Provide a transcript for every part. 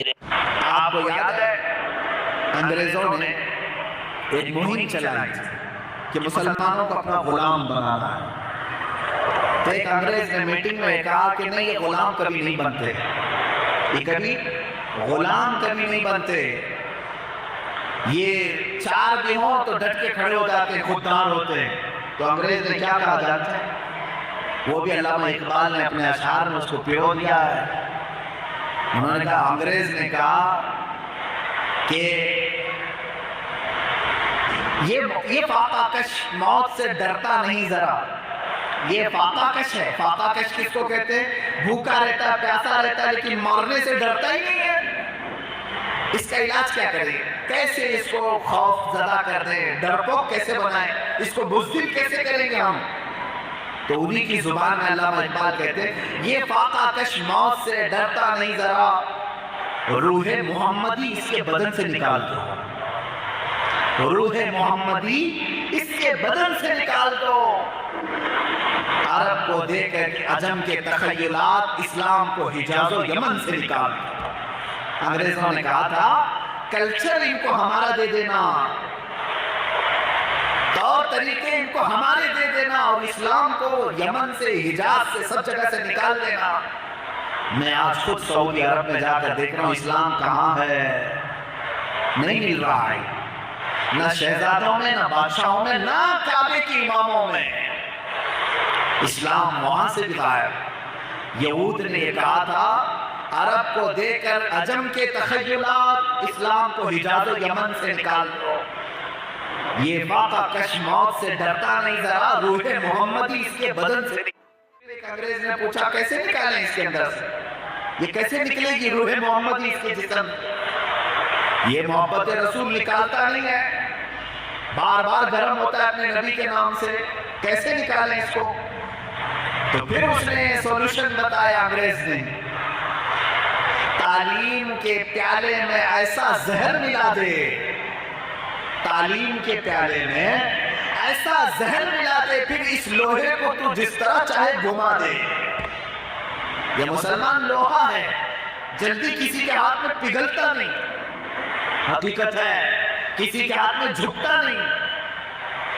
آپ کو یاد ہے انگریزوں نے ایک مہم چلائی تھی کہ مسلمانوں کو اپنا غلام بنانا ہے. تو ایک انگریز نے میٹنگ میں کہا کہ نہیں، یہ غلام کبھی نہیں بنتے، یہ کبھی غلام کبھی نہیں بنتے، یہ چار بھی ہوں تو ڈٹ کے کھڑے ہو جاتے ہیں، خوددار ہوتے ہیں. تو انگریز نے کیا کہا جانتے ہیں؟ وہ بھی علامہ اقبال نے اپنے اشعار میں اس کو پیو دیا ہے. انہوں نے کہا، انگریز نے کہا کہ یہ فاقہ کش موت سے ڈرتا نہیں ذرا. یہ فاقہ کش ہے. فاقہ کش کس کو کہتے ہیں؟ بھوکا رہتا ہے، پیاسا رہتا ہے، لیکن مرنے سے ڈرتا ہی نہیں ہے. اس کا علاج کیا کریں؟ کیسے اس کو خوف زدہ کر دیں، ڈرپوک کیسے بنائیں، اس کو بزدل کیسے کریں گے ہم؟ تو انہی کی زبان میں علامہ اقبال کہتے ہیں، یہ فاقہ کش موت سے ڈرتا نہیں ذرا، روح محمدی اس کے بدن سے نکال دو، روح محمدی اس کے بدن سے نکال دو. عرب کو دے کر عجم کے تخیلات، اسلام کو حجاز و یمن سے نکال دو. انگریزوں نے کہا تھا کلچر ان کو ہمارا دے دینا، طور طریقے ان کو ہمارے دے دینا، اور اسلام کو یمن سے، حجاز سے، سب جگہ سے نکال دینا. میں آج خود سعودی عرب میں جا کر دیکھ رہا ہوں اسلام کہاں ہے، نہیں مل رہا ہے، نہ شہزادوں میں، نہ بادشاہوں میں، نہ کعبے کی اماموں میں. اسلام وہاں سے بھی غائب. یہود نے یہ کہا تھا عرب کو دے کر عجم کے تخیلات، اسلام کو حجاز و یمن سے نکال دو. یہ فاقہ کش موت سے ڈرتا نہیں ذرا، روح محمدی اس کے بدن سے. ایک انگریز نے پوچھا کیسے نکالیں اس کے اندر سے، یہ کیسے نکلے گی روح محمدی اس کے جسم؟ یہ محبت رسول نکالتا نہیں ہے، بار بار گرم ہوتا ہے اپنے نبی کے نام سے، کیسے نکالیں اس کو؟ تو پھر اس نے سولوشن بتایا انگریز نے، تعلیم کے پیالے میں ایسا زہر ملا دے، تعلیم کے پیالے میں ایسا زہر ملا دے، پھر اس لوہے کو تو جس طرح چاہے گھما دے. یہ مسلمان لوہا ہے، جلدی کسی کے ہاتھ میں پگھلتا نہیں. حقیقت ہے کسی کے ہاتھ میں جھکتا نہیں.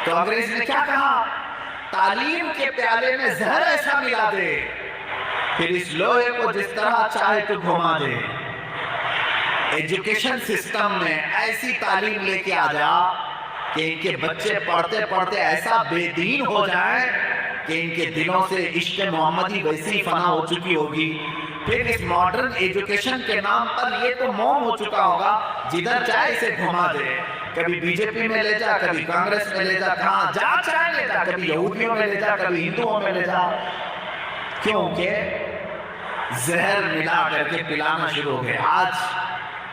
تو انگریز نے کیا کہا؟ تعلیم کے پیالے میں زہر ایسا ملا دے، پھر اس لوہے کو جس طرح چاہے تو گھما دے. ایجوکیشن سسٹم میں ایسی تعلیم لے کے آ جا کہ ان کے بچے پڑھتے پڑھتے ایسا بے دین ہو جائیں کہ ان کے دلوں سے عشق محمدی ویسی فنا ہو چکی ہوگی. پھر اس ماڈرن ایجوکیشن کے نام پر یہ تو موم ہو چکا ہوگا، جدھر چاہے اسے گھما دے. کبھی بی جے پی میں لے جا، کبھی کانگریس میں لے جا، کہاں جا چاہے لے جا، کبھی یہودیوں میں لے جا، کبھی ہندوؤں میں لے جا. کیونکہ زہر ملا کر کے پلانا شروع ہو گئے. آج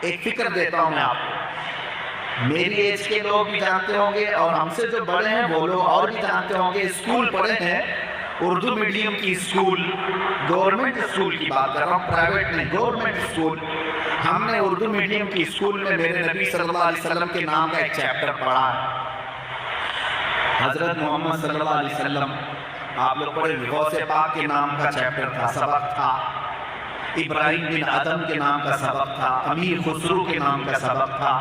ایک فکر دیتا ہوں میں آپ کو، میری ایج کے لوگ بھی جانتے ہوں گے اور ہم سے جو بڑے ہیں وہ لوگ اور بھی جانتے ہوں گے. اسکول پڑھے ہیں، اردو میڈیم کی اسکول، گورنمنٹ اسکول کی بات کر رہا ہوں، پرائیویٹ نہیں، گورنمنٹ اسکول. ہم نے اردو میڈیم کی اسکول میں میرے نبی صلی اللہ علیہ وسلم کے نام کا ایک چیپٹر پڑھا ہے. حضرت محمد صلی اللہ علیہ وسلم آپ لوگ پڑھے، غوث پاک کے نام کا چیپٹر تھا، سبق تھا. ابراہیم بن ادم کے نام کا سبق تھا، امیر خسرو کے نام کا سبق تھا.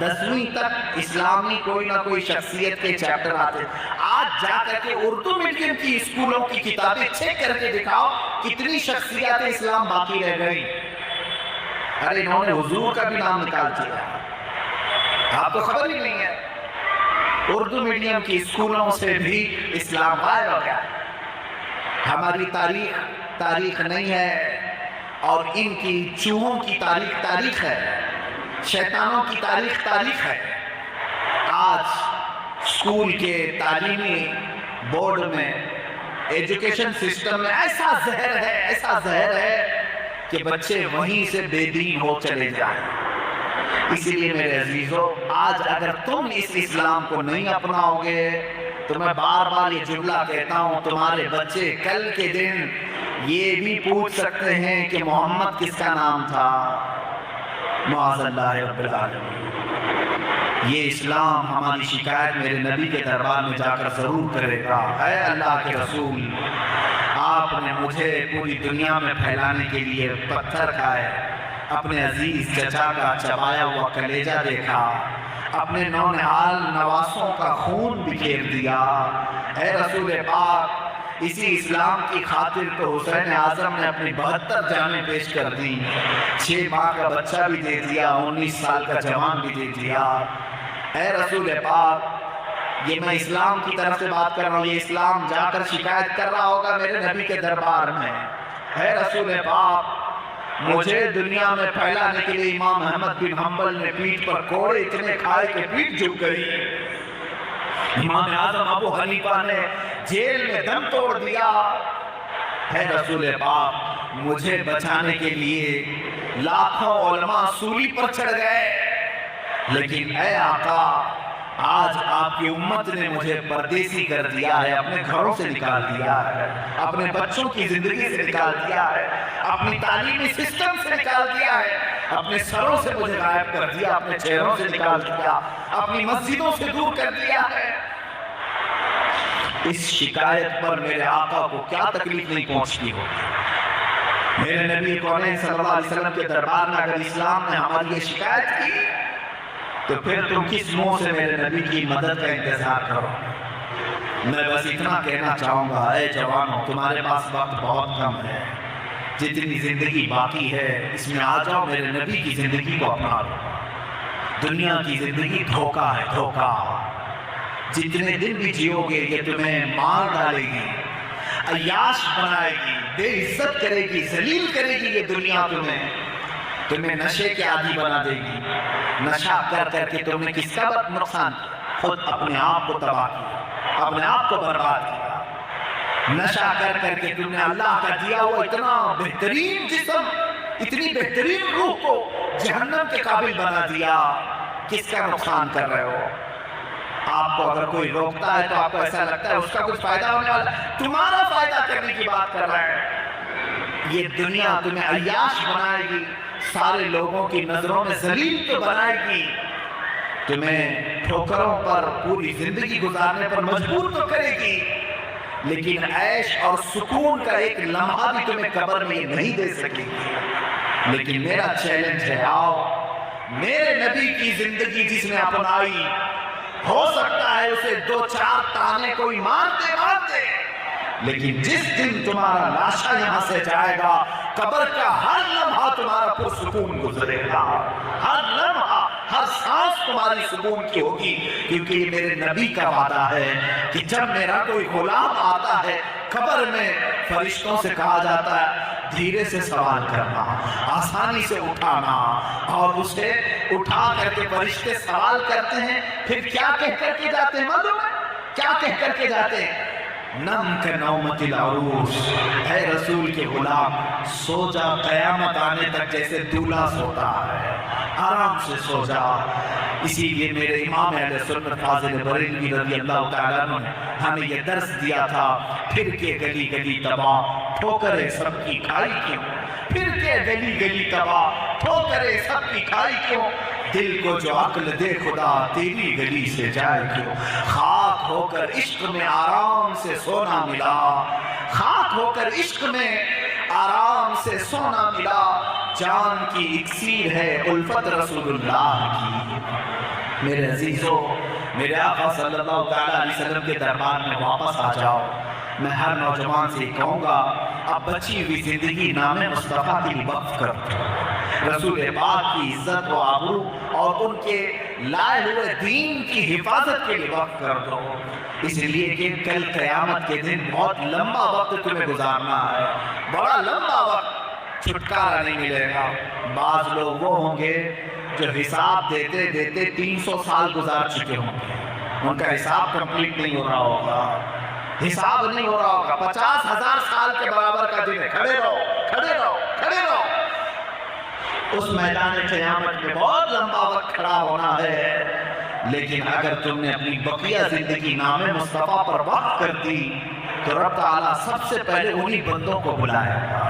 10ویں تک اسلامی کوئی نہ کوئی شخصیت کے چیپٹر آتے. آج جا کر کے اردو میڈیم کی اسکولوں کی کتابیں چیک کر کے دکھاؤ کتنی شخصیات اسلام باقی رہ گئی. ارے انہوں نے حضور کا بھی نام نکال دیا، آپ کو خبر ہی نہیں ہے. اردو میڈیم کی اسکولوں سے بھی اسلام غائب ہو گیا. ہماری تاریخ نہیں ہے، اور ان کی چوہوں کی تاریخ ہے، شیطانوں کی تاریخ ہے. آج اسکول کے تعلیمی بورڈ میں، ایجوکیشن سسٹم میں ایسا زہر ہے کہ بچے وہیں سے بے دین ہو چلے جائیں. اسی لیے میرے عزیزو، آج اگر تم اس اسلام کو نہیں اپناؤ گے تو میں بار بار یہ جملہ کہتا ہوں، تمہارے بچے کل کے دن یہ بھی پوچھ سکتے ہیں کہ محمد کس کا نام تھا. معاذ اللہ رب العالمین. یہ اسلام ہماری شکایت میرے نبی کے دربار میں جا کر ضرور کرے گا. اے اللہ کے رسول، آپ نے مجھے پوری دنیا میں پھیلانے کے لیے پتھر کھائے، اپنے عزیز چچا کا چبایا ہوا کلیجہ دیکھا، اپنے نونہال نواسوں کا خون بکھیر دیا۔ اے رسول پاک، اسی اسلام کی خاطر تو حسین اعظم نے اپنی 72 جانیں پیش کر دی، 6 ماہ کا بچہ بھی دے دیا، 19 سال کا جوان بھی دے دیا۔ اے رسول پاک، یہ میں اسلام کی طرف سے بات کر رہا ہوں، یہ اسلام جا کر شکایت کر رہا ہوگا میرے نبی کے دربار میں، اے رسول پاک، مجھے دنیا میں پھیلانے کے لیے امام احمد بن حنبل نے پیٹھ پر کوڑے اتنے کھائے کہ پیٹھ جھک گئی، امام اعظم ابو حنیفہ نے جیل میں دم توڑ دیا۔ اے رسول پاک، مجھے بچانے کے لیے لاکھوں علماء سولی پر چڑھ گئے، لیکن اے آقا، آج آپ کی امت نے مجھے پردیسی کر دیا ہے، اپنے گھروں سے نکال دیا ہے، اپنے بچوں کی زندگی سے نکال دیا ہے، اپنی تعلیمی سسٹم سے نکال دیا ہے، اپنے سروں سے مجھے غائب کر دیا، اپنے چہروں سے نکال دیا، اپنی مسجدوں سے دور کر دیا ہے۔ اس شکایت پر میرے آقا کو کیا تکلیف نہیں پہنچتی ہوگی؟ میرے نبی کونین صلی اللہ علیہ وسلم کے دربار میں اگر اسلام نے ہماری یہ شکایت کی تو پھر تم کس منہ سے میرے نبی کی مدد کا انتظار کرو؟ میں بس اتنا کہنا چاہوں گا، اے جوانوں، تمہارے پاس وقت بہت کم ہے، جتنی زندگی باقی ہے اس میں آ جاؤ، میرے نبی کی زندگی کو اپنا لو۔ دنیا کی زندگی دھوکہ ہے، دھوکہ۔ جتنے دن بھی جیو گے یہ تمہیں مار ڈالے گی، عیاش بنائے گی، بے عزت کرے گی، ذلیل کرے گی یہ دنیا تمہیں نشے کے عادی بنا دے گی۔ نشہ کر کر کے تم نے کس کا نقصان کیا؟ خود اپنے آپ کو تباہ کیا، اپنے آپ کو برباد کیا۔ نشہ کر کر کے تم نے اللہ کا دیا ہوا اتنا بہترین جسم، اتنی بہترین روح کو جہنم کے قابل بنا دیا۔ کس کا نقصان کر رہے ہو؟ آپ کو اگر کوئی روکتا ہے تو آپ کو ایسا لگتا ہے اس کا کچھ فائدہ ہونے والا، تمہارا فائدہ کرنے کی بات کر رہا ہے۔ یہ دنیا تمہیں عیاش بنائے گی، سارے لوگوں کی نظروں میں ذلیل تو بنائے گی، تمہیں ٹھوکروں پر پوری زندگی گزارنے پر مجبور تو کرے گی، لیکن عیش اور سکون کا ایک لمحہ بھی تمہیں قبر میں نہیں دے سکے گی۔ لیکن میرا چیلنج ہے، آؤ میرے نبی کی زندگی جس نے اپنائی، ہو سکتا ہے اسے 2-4 تانے کوئی مارتے مارتے، لیکن جس دن تمہارا لاشا یہاں سے جائے گا، قبر کا ہر لمحہ تمہارا پرسکون گزرے گا، ہر لمحہ، ہر سانس تمہاری سکون کی ہوگی، کیونکہ یہ میرے نبی کا وعدہ ہے کہ جب میرا کوئی غلام آتا ہے قبر میں، فرشتوں سے کہا جاتا ہے دھیرے سے سوال کرنا، آسانی سے اٹھانا، اور اسے اٹھا کر کے فرشتے سوال کرتے ہیں، پھر کیا کہہ کر کے جاتے ہیں معلوم ہے؟ کیا کہہ کر کے جاتے ہیں؟ نم کے نومت العروس، اے رسول کے غلام، سو جا، قیامت آنے تک جیسے دولہا سوتا ہے، آرام سے سو جا۔ اسی لیے میرے امام اہل سنت فاضل بریلوی رضی اللہ تعالیٰ عنہ نے ہمیں یہ درس دیا تھا، پھر کے گلی گلی تباہ، ٹھوکریں سب کی کھائی کیوں؟ پھر کے گلی گلی تباہ، ٹھوکریں سب کی کھائی کیوں؟ دل کو جو عقل دے خدا، تیری گلی سے جائے کیوں؟ خاک ہو کر عشق میں آرام سے سونا ملا، خاک ہو کر عشق میں آرام سے سونا ملا، جان کی اکسیر ہے الفت رسول اللہ کی۔ میرے عزیزو، میرے آقا صلی اللہ علیہ وسلم کے دربار میں واپس آ جاؤ۔ میں ہر نوجوان سے کہوں گا، اب بچی ہوئی زندگی نام مصطفیٰ کے لیے وقف کر دو، رسول پاک کی عزت و آبرو اور ان کے لائے ہوئے دین کی حفاظت کے لیے وقف کر دو، اس لیے کہ کل قیامت کے دن بہت لمبا وقت تمہیں گزارنا ہے، بڑا لمبا وقت، چھٹکارا نہیں ملے گا۔ بعض لوگ وہ ہوں گے جو حساب دیتے دیتے 300 سال گزار چکے ہوں گے، ان کا حساب کمپلیٹ نہیں ہو رہا ہوگا، حساب نہیں ہو رہا ہوگا، 50,000 سال کے برابر کا دن ہے، کھڑے رہو، کھڑے رہو، کھڑے رہو۔ اس میدان قیامت میں بہت لمبا وقت کھڑا ہونا ہے، لیکن اگر تم نے اپنی بقیہ زندگی نام مصطفیٰ پر وقف کر دی تو رب تعالیٰ سب سے پہلے انہی بندوں کو بلائے گا